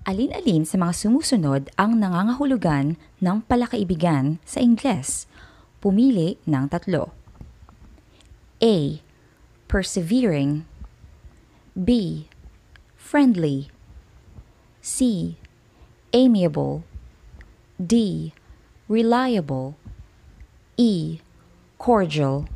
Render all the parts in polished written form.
Alin-alin sa mga sumusunod ang nangangahulugan ng palakaibigan sa Ingles? Pumili ng tatlo. A. Persevering. B. Friendly. C. Amiable. D. Reliable. E. Cordial.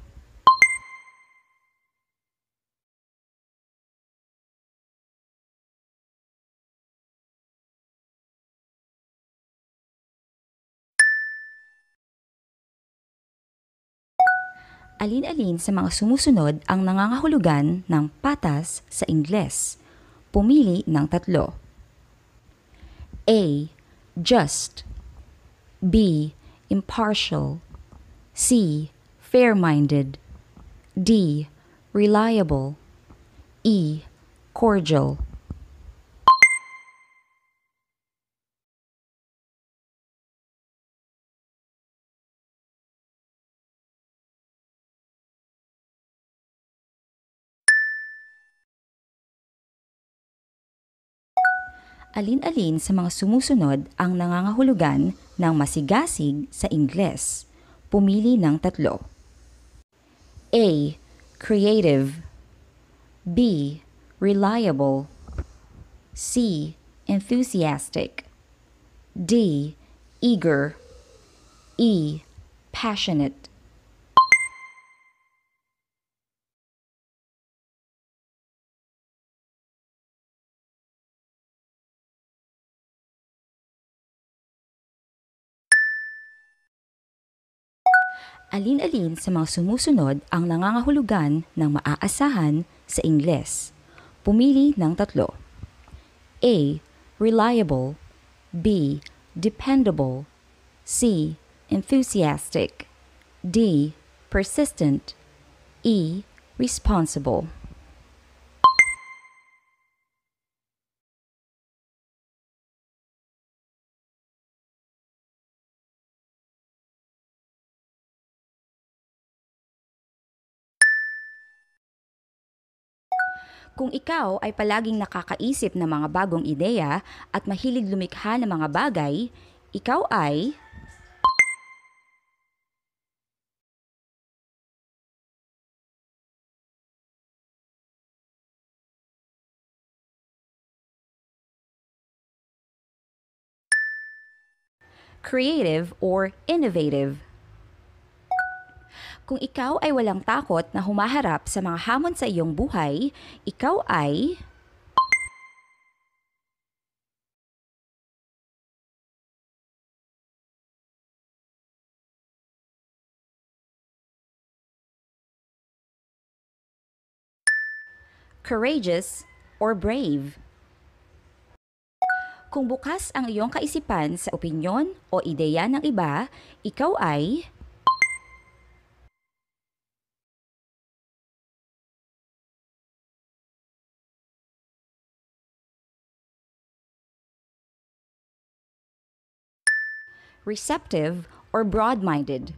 Alin-alin sa mga sumusunod ang nangangahulugan ng patas sa Ingles? Pumili ng tatlo. A. Just. B. Impartial. C. Fair-minded. D. Reliable. E. Cordial. Alin-alin sa mga sumusunod ang nangangahulugan ng masigasig sa Ingles? Pumili ng tatlo. A. Creative. B. Reliable. C. Enthusiastic. D. Eager. E. Passionate. Alin-alin sa mga sumusunod ang nangangahulugan ng maaasahan sa Ingles? Pumili ng tatlo. A. Reliable. B. Dependable. C. Enthusiastic. D. Persistent. E. Responsible. Kung ikaw ay palaging nakakaisip ng mga bagong ideya at mahilig lumikha ng mga bagay, ikaw ay creative or innovative. Kung ikaw ay walang takot na humaharap sa mga hamon sa iyong buhay, ikaw ay courageous or brave. Kung bukas ang iyong kaisipan sa opinyon o ideya ng iba, ikaw ay receptive or broad-minded.